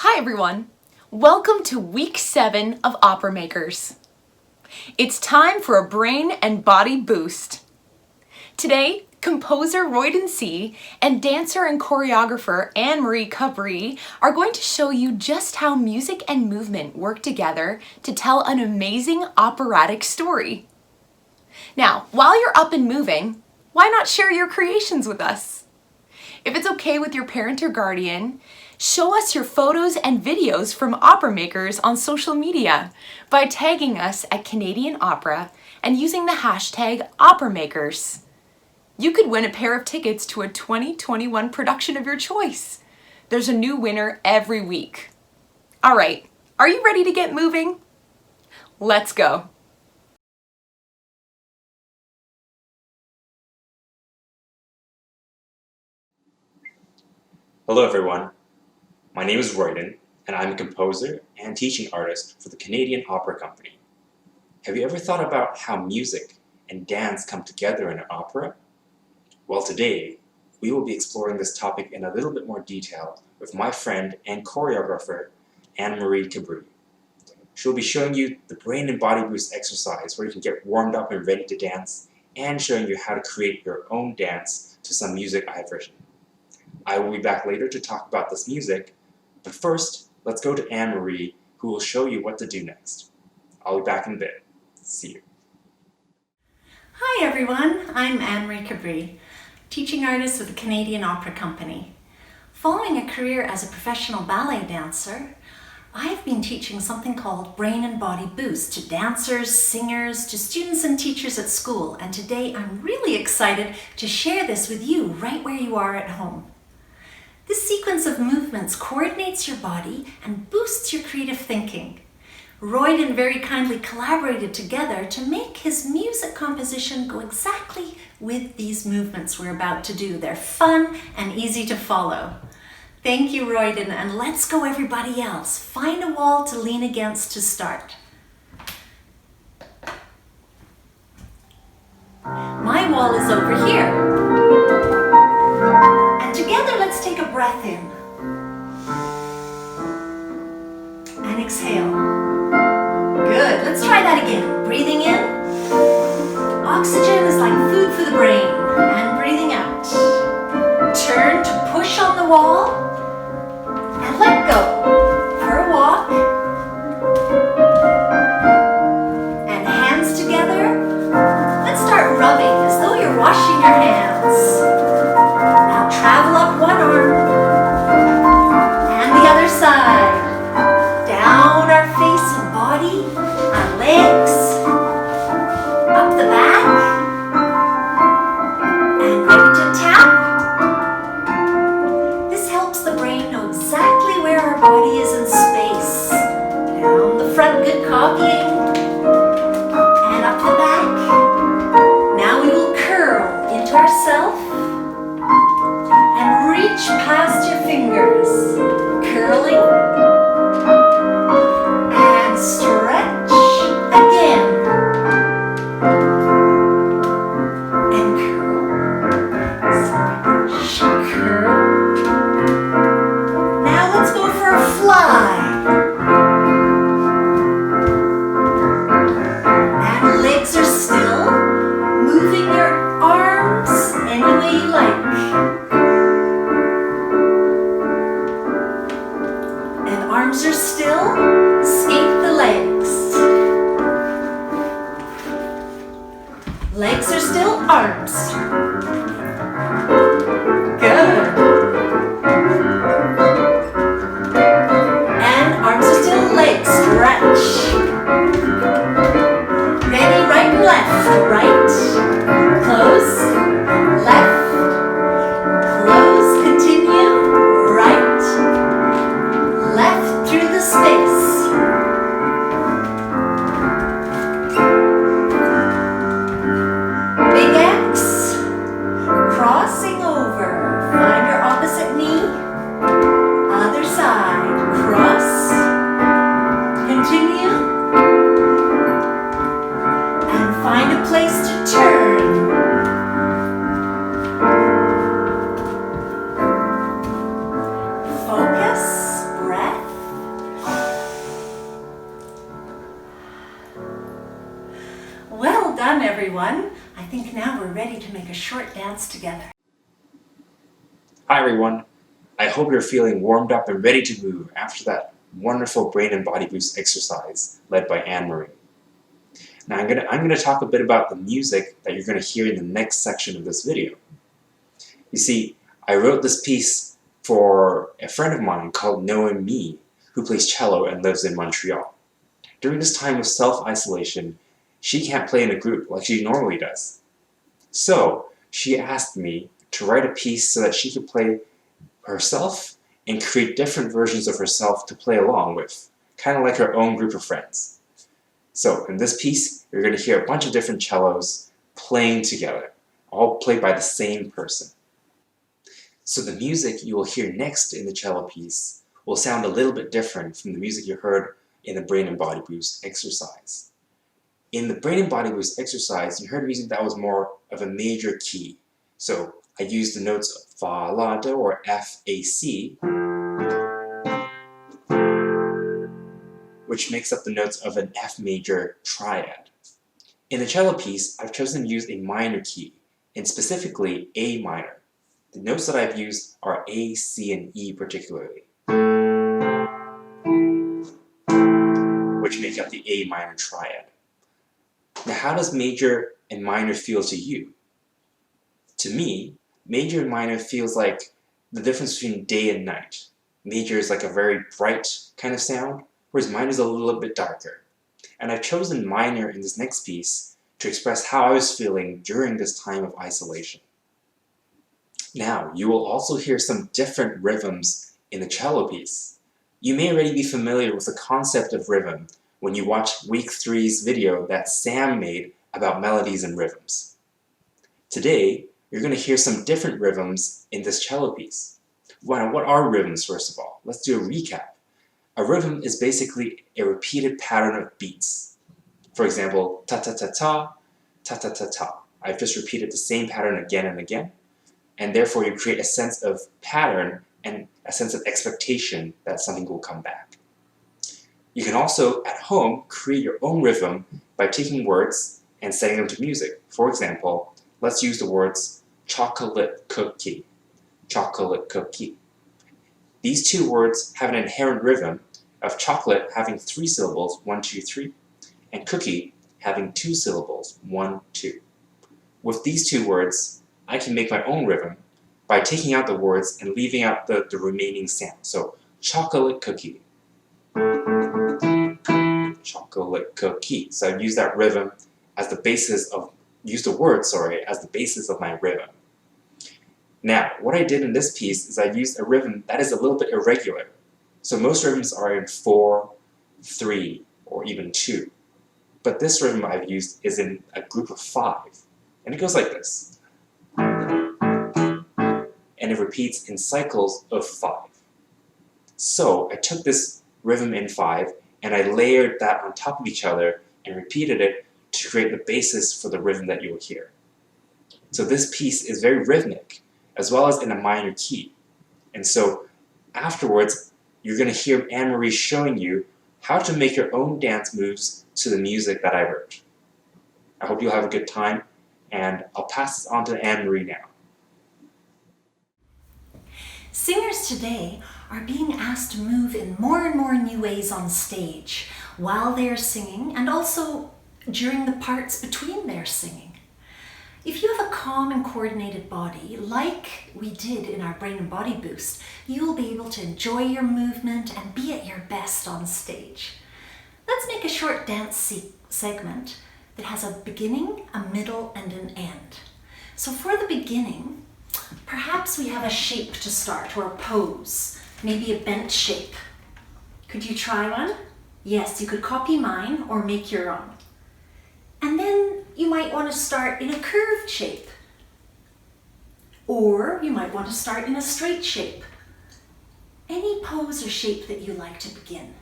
Hi everyone! Welcome to week 7 of Opera Makers. It's time for a brain and body boost. Today, composer Roydon Tse and dancer and choreographer Annemarie Cabri are going to show you just how music and movement work together to tell an amazing operatic story. Now, while you're up and moving, why not share your creations with us? If it's okay with your parent or guardian, show us your photos and videos from Opera Makers on social media by tagging us at Canadian Opera and using the hashtag OperaMakers. You could win a pair of tickets to a 2021 production of your choice. There's a new winner every week. All right, are you ready to get moving? Let's go. Hello everyone, my name is Roydon and I'm a composer and teaching artist for the Canadian Opera Company. Have you ever thought about how music and dance come together in an opera? Well, today we will be exploring this topic in a little bit more detail with my friend and choreographer Annemarie Cabri. She'll be showing you the brain and body boost exercise where you can get warmed up and ready to dance, and showing you how to create your own dance to some music I have written. I will be back later to talk about this music, but first, let's go to Annemarie, who will show you what to do next. I'll be back in a bit. See you. Hi everyone, I'm Annemarie Cabri, teaching artist with the Canadian Opera Company. Following a career as a professional ballet dancer, I've been teaching something called Brain and Body Boost to dancers, singers, to students and teachers at school, and today I'm really excited to share this with you right where you are at home. This sequence of movements coordinates your body and boosts your creative thinking. Roydon very kindly collaborated together to make his music composition go exactly with these movements we're about to do. They're fun and easy to follow. Thank you, Roydon, and let's go everybody else. Find a wall to lean against to start. My wall is over here. And together, let's take a breath in and exhale. Good, let's try that again. Breathing in, oxygen is like food for the brain, and breathing out. Turn to push on the wall and let go for a walk. And hands together, let's start rubbing as though you're washing your hands. Now travel up one arm and the other side. Down our face and body, our legs, up the back, and ready to tap. This helps the brain know exactly where our body is in space. Down the front, good copying, and up the back. Now we will curl into ourself and reach past your fingers, curling and stretch again, and curl, stretch, curl. Now let's go for a fly, and legs are still, moving your arms any way you like. Arms are still, escape the legs. Legs are still, arms. Good. And arms are still, legs, stretch. Ready, right and left. Right, close, left, close, continue, right, left through the space. everyone. I think now we're ready to make a short dance together. Hi everyone. I hope you're feeling warmed up and ready to move after that wonderful brain and body boost exercise led by Annemarie. Now I'm going to talk a bit about the music that you're going to hear in the next section of this video. You see, I wrote this piece for a friend of mine called Noemie, who plays cello and lives in Montreal. During this time of self-isolation, she can't play in a group like she normally does. So she asked me to write a piece so that she could play herself and create different versions of herself to play along with, kind of like her own group of friends. So in this piece, you're going to hear a bunch of different cellos playing together, all played by the same person. So the music you will hear next in the cello piece will sound a little bit different from the music you heard in the brain and body boost exercise. In the brain and body boost exercise, you heard music that was more of a major key. So I used the notes of Fa, La, Do, or F, A, C, which makes up the notes of an F major triad. In the cello piece, I've chosen to use a minor key, and specifically A minor. The notes that I've used are A, C, and E particularly, which make up the A minor triad. Now, how does major and minor feel to you? To me, major and minor feels like the difference between day and night. Major is like a very bright kind of sound, whereas minor is a little bit darker. And I've chosen minor in this next piece to express how I was feeling during this time of isolation. Now, you will also hear some different rhythms in the cello piece. You may already be familiar with the concept of rhythm when you watch week 3's video that Sam made about melodies and rhythms. Today, you're going to hear some different rhythms in this cello piece. Well, what are rhythms, first of all? Let's do a recap. A rhythm is basically a repeated pattern of beats. For example, ta-ta-ta-ta, ta-ta-ta-ta. I've just repeated the same pattern again and again, and therefore you create a sense of pattern and a sense of expectation that something will come back. You can also, at home, create your own rhythm by taking words and setting them to music. For example, let's use the words chocolate cookie, chocolate cookie. These two words have an inherent rhythm of chocolate having 3 syllables, 1, 2, 3, and cookie having 2 syllables, 1, 2. With these 2 words, I can make my own rhythm by taking out the words and leaving out the remaining sound. So, chocolate cookie, chocolate cookie. So I've used that rhythm as the basis of, as the basis of my rhythm. Now, what I did in this piece is I used a rhythm that is a little bit irregular. So most rhythms are in 4, 3, or even 2. But this rhythm I've used is in a group of 5. And it goes like this. And it repeats in cycles of 5. So I took this rhythm in 5 and I layered that on top of each other and repeated it to create the basis for the rhythm that you will hear. So this piece is very rhythmic, as well as in a minor key. And so afterwards, you're going to hear Annemarie showing you how to make your own dance moves to the music that I wrote. I hope you'll have a good time, and I'll pass this on to Annemarie now. Singers today are being asked to move in more and more new ways on stage while they're singing and also during the parts between their singing. If you have a calm and coordinated body, like we did in our Brain and Body Boost, you will be able to enjoy your movement and be at your best on stage. Let's make a short dance segment that has a beginning, a middle, and an end. So for the beginning, perhaps we have a shape to start, or a pose, maybe a bent shape. Could you try one? Yes, you could copy mine or make your own. And then you might want to start in a curved shape. Or you might want to start in a straight shape. Any pose or shape that you like to begin.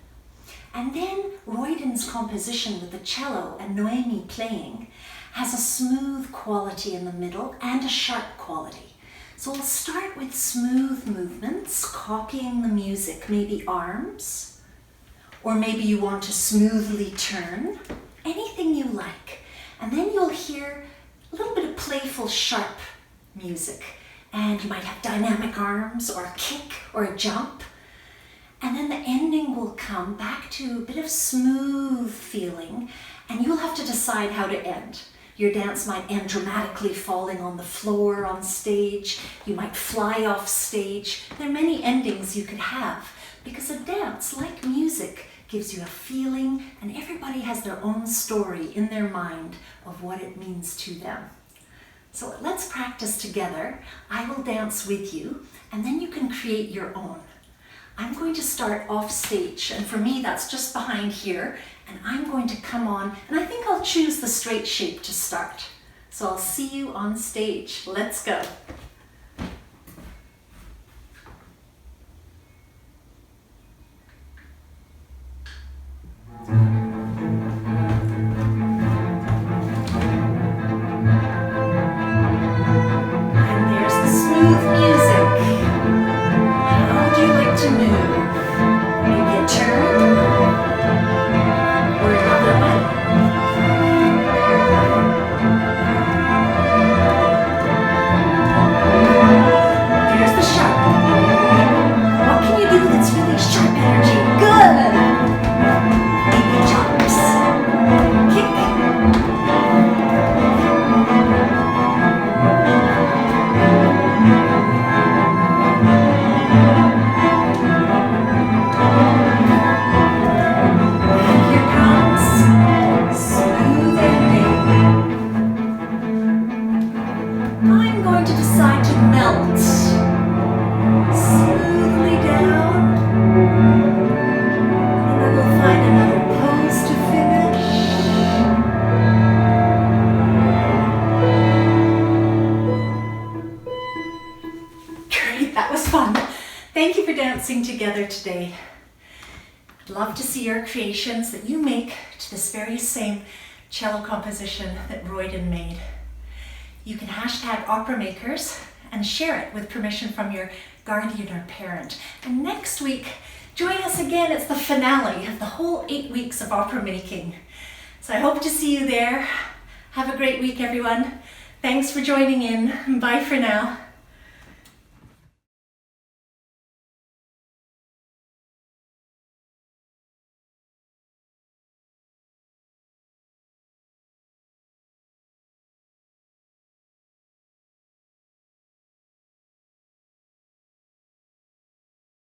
And then Roydon's composition with the cello and Noemie playing has a smooth quality in the middle and a sharp quality. So we'll start with smooth movements, copying the music, maybe arms, or maybe you want to smoothly turn, anything you like. And then you'll hear a little bit of playful, sharp music. And you might have dynamic arms or a kick or a jump. And then the ending will come back to a bit of smooth feeling, and you'll have to decide how to end. Your dance might end dramatically falling on the floor on stage. You might fly off stage. There are many endings you could have because a dance, like music, gives you a feeling, and everybody has their own story in their mind of what it means to them. So let's practice together. I will dance with you, and then you can create your own. I'm going to start off stage, and for me that's just behind here, and I'm going to come on, and I think I'll choose the straight shape to start. So I'll see you on stage. Let's go. And there's the smooth music. How would you like to move? Maybe a turn? Or another one? There's the sharp. What can you do that's really sharp energy? Good! Maybe jumps. Kick. Here comes smooth ending. I'm going to decide to melt smoothly down, and I will find another pose to finish. Great, that was fun. Thank you for dancing together today. I'd love to see your creations that you make to this very same cello composition that Roydon made. You can hashtag Opera Makers and share it with permission from your guardian or parent. And next week, join us again. It's the finale of the whole 8 weeks of opera making. So I hope to see you there. Have a great week, everyone. Thanks for joining in. Bye for now.